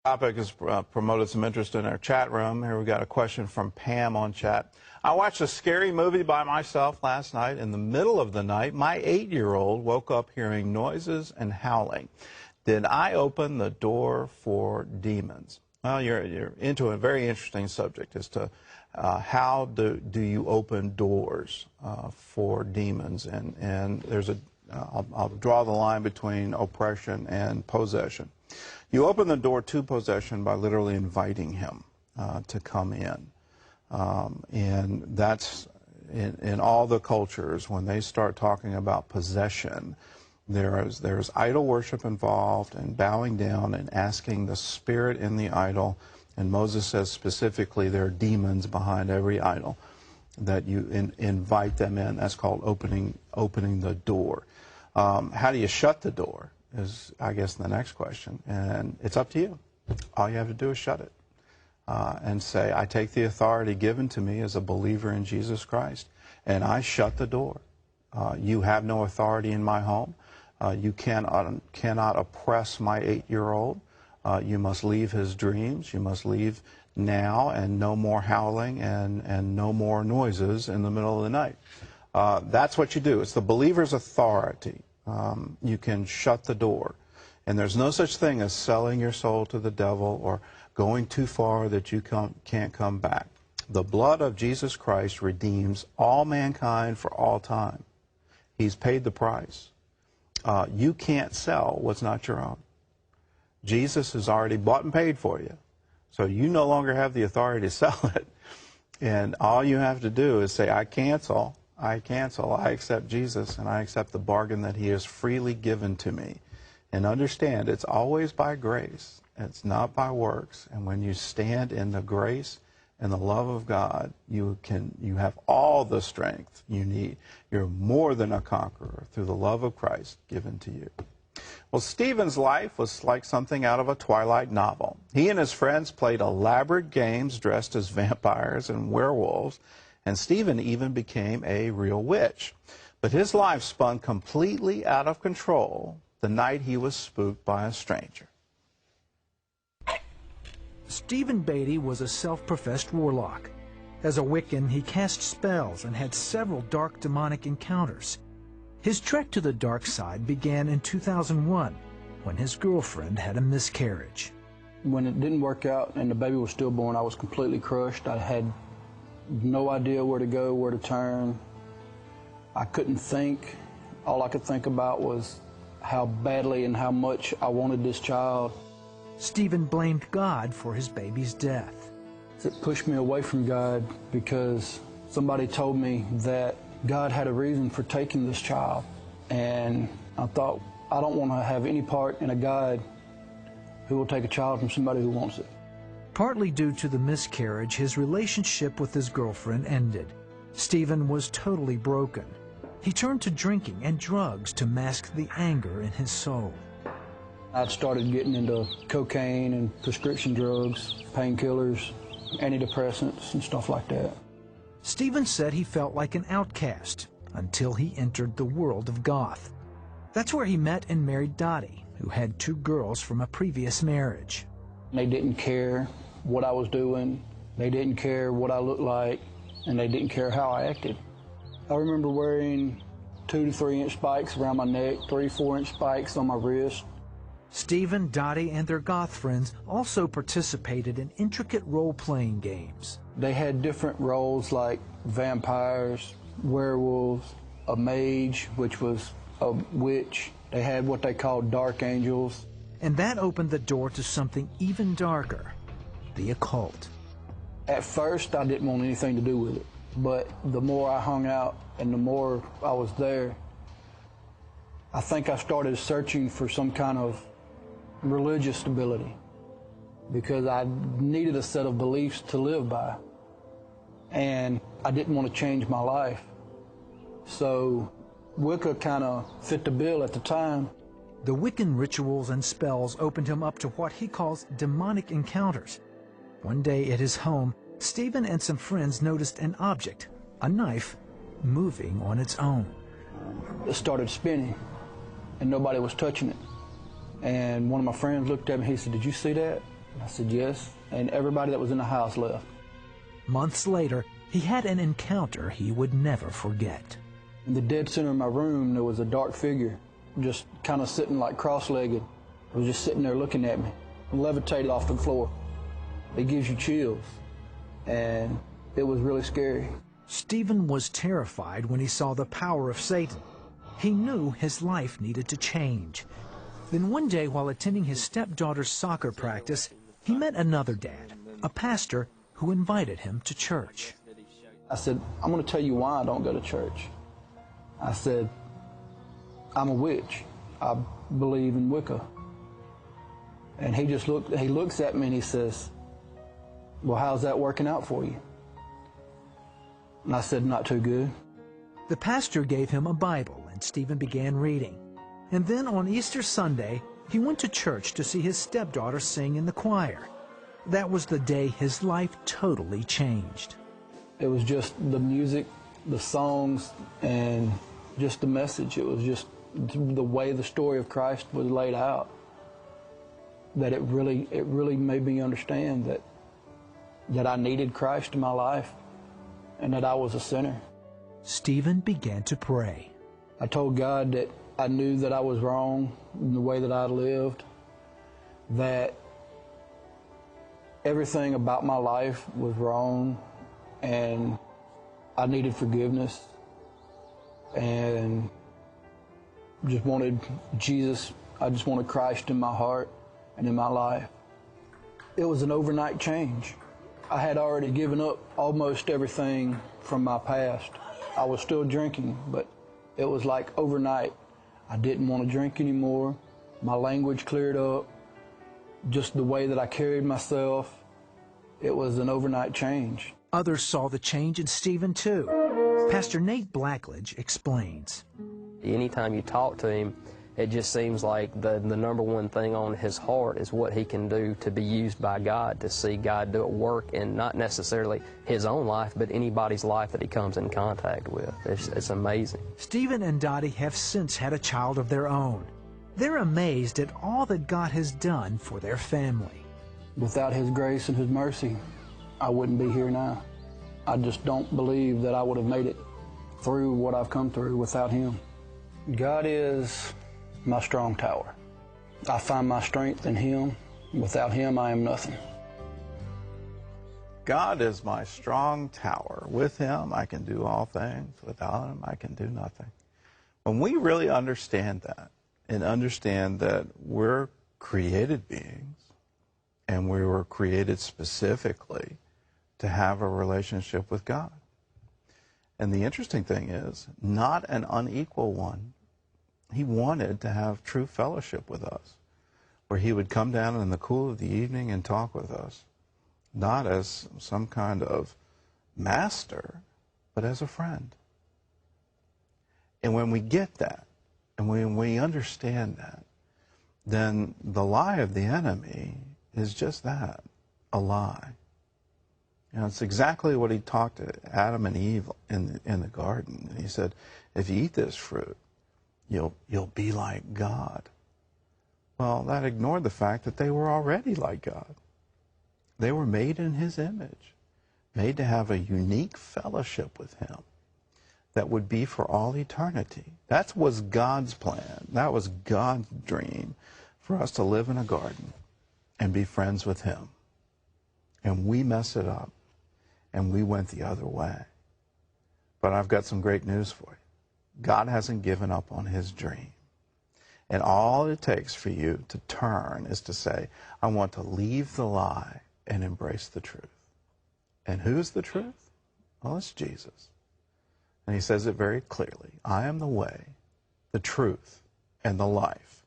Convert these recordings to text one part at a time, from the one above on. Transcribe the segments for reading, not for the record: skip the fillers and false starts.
Topic has promoted some interest in our chat room. Here we got a question from Pam on chat. I watched a scary movie by myself last night. In the middle of the night, my 8-year-old woke up hearing noises and howling. Did I open the door for demons? Well, you're into a very interesting subject as to how do you open doors for demons, and there's I'll draw the line between oppression and possession. You open the door to possession by literally inviting him to come in. And that's in all the cultures, when they start talking about possession, there's idol worship involved, and bowing down and asking the spirit in the idol. And Moses says specifically there are demons behind every idol, that you invite them in. That's called opening the door. How do you shut the door is, I guess, the next question. And it's up to you. All you have to do is shut it and say, I take the authority given to me as a believer in Jesus Christ, and I shut the door. You have no authority in my home. You cannot oppress my 8-year-old. You must leave his dreams. You must leave now, and no more howling and no more noises in the middle of the night. That's what you do. It's the believer's authority. You can shut the door. And there's no such thing as selling your soul to the devil or going too far that you can't come back. The blood of Jesus Christ redeems all mankind for all time. He's paid the price. You can't sell what's not your own. Jesus has already bought and paid for you. So you no longer have the authority to sell it. And all you have to do is say, I cancel. I accept Jesus, and I accept the bargain that he has freely given to me. And understand, it's always by grace. It's not by works. And when you stand in the grace and the love of God, you have all the strength you need. You're more than a conqueror through the love of Christ given to you. Well, Stephen's life was like something out of a Twilight novel. He and his friends played elaborate games dressed as vampires and werewolves, and Stephen even became a real witch. But his life spun completely out of control the night he was spooked by a stranger. Stephen Beatty was a self-professed warlock. As a Wiccan, he cast spells and had several dark demonic encounters. His trek to the dark side began in 2001, when his girlfriend had a miscarriage. When it didn't work out and the baby was stillborn, I was completely crushed. I had no idea where to go, where to turn. I couldn't think. All I could think about was how badly and how much I wanted this child. Stephen blamed God for his baby's death. It pushed me away from God because somebody told me that God had a reason for taking this child. And I thought, I don't want to have any part in a God who will take a child from somebody who wants it. Partly due to the miscarriage, his relationship with his girlfriend ended. Stephen was totally broken. He turned to drinking and drugs to mask the anger in his soul. I started getting into cocaine and prescription drugs, painkillers, antidepressants, and stuff like that. Stephen said he felt like an outcast until he entered the world of goth. That's where he met and married Dottie, who had 2 girls from a previous marriage. They didn't care what I was doing, they didn't care what I looked like, and they didn't care how I acted. I remember wearing 2 to 3 inch spikes around my neck, 3 to 4 inch spikes on my wrist. Stephen, Dottie, and their goth friends also participated in intricate role-playing games. They had different roles like vampires, werewolves, a mage, which was a witch. They had what they called dark angels. And that opened the door to something even darker, the occult. At first, I didn't want anything to do with it, but the more I hung out and the more I was there, I think I started searching for some kind of religious stability because I needed a set of beliefs to live by, and I didn't want to change my life. So Wicca kind of fit the bill at the time. The Wiccan rituals and spells opened him up to what he calls demonic encounters. One day at his home, Stephen and some friends noticed an object, a knife, moving on its own. It started spinning, and nobody was touching it. And one of my friends looked at me, he said, "Did you see that?" I said, yes, and everybody that was in the house left. Months later, he had an encounter he would never forget. In the dead center of my room, there was a dark figure, just kind of sitting like cross-legged. It was just sitting there looking at me, levitated off the floor. It gives you chills, and it was really scary. Stephen was terrified when he saw the power of Satan. He knew his life needed to change. Then one day, while attending his stepdaughter's soccer practice, he met another dad, a pastor, who invited him to church. I said, I'm going to tell you why I don't go to church. I said, I'm a witch. I believe in Wicca. And he looks at me and he says, well, how's that working out for you? And I said, not too good. The pastor gave him a Bible, and Stephen began reading. And then on Easter Sunday, he went to church to see his stepdaughter sing in the choir. That was the day his life totally changed. It was just the music, the songs, and just the message. It was just the way the story of Christ was laid out, that it really made me understand that I needed Christ in my life and that I was a sinner. Stephen began to pray. I told God that I knew that I was wrong in the way that I lived, that everything about my life was wrong, and I needed forgiveness, and just wanted Jesus. I just wanted Christ in my heart and in my life. It was an overnight change. I had already given up almost everything from my past. I was still drinking, but it was like overnight. I didn't want to drink anymore. My language cleared up. Just the way that I carried myself, it was an overnight change. Others saw the change in Stephen too. Pastor Nate Blackledge explains. Anytime you talk to him, it just seems like the number one thing on his heart is what he can do to be used by God, to see God do at work in not necessarily his own life, but anybody's life that he comes in contact with. It's amazing. Stephen and Dottie have since had a child of their own. They're amazed at all that God has done for their family. Without his grace and his mercy, I wouldn't be here now. I just don't believe that I would have made it through what I've come through without him. God is my strong tower. I find my strength in him. Without him, I am nothing. God is my strong tower. With him, I can do all things. Without him, I can do nothing. When we really understand that, and understand that we're created beings, and we were created specifically to have a relationship with God. And the interesting thing is, not an unequal one. He wanted to have true fellowship with us, where he would come down in the cool of the evening and talk with us, not as some kind of master, but as a friend. And when we get that, and when we understand that, then the lie of the enemy is just that, a lie. You know, it's exactly what he talked to Adam and Eve in the garden. And he said, if you eat this fruit, you'll be like God. Well, that ignored the fact that they were already like God. They were made in his image, made to have a unique fellowship with him that would be for all eternity. That was God's plan. That was God's dream, for us to live in a garden and be friends with him. And we messed it up, and we went the other way. But I've got some great news for you. God hasn't given up on his dream. And all it takes for you to turn is to say, I want to leave the lie and embrace the truth. And who's the truth? Well, it's Jesus. And he says it very clearly. I am the way, the truth, and the life.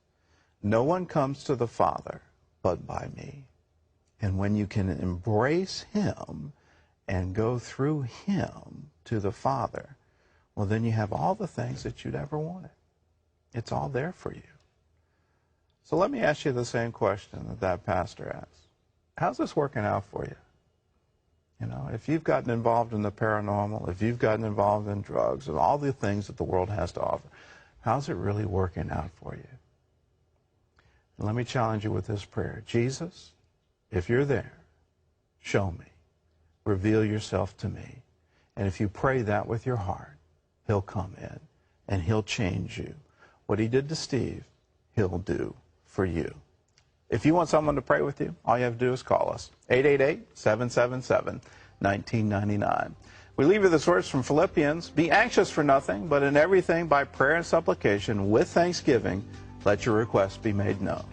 No one comes to the Father but by me. And when you can embrace him and go through him to the Father, well, then you have all the things that you'd ever wanted. It's all there for you. So let me ask you the same question that pastor asked. How's this working out for you? You know, if you've gotten involved in the paranormal, if you've gotten involved in drugs and all the things that the world has to offer, how's it really working out for you? And let me challenge you with this prayer. Jesus, if you're there, show me. Reveal yourself to me. And if you pray that with your heart, he'll come in and he'll change you. What he did to Steve, he'll do for you. If you want someone to pray with you, all you have to do is call us. 888-777-1999. We leave you this verse from Philippians. Be anxious for nothing, but in everything by prayer and supplication with thanksgiving, let your requests be made known.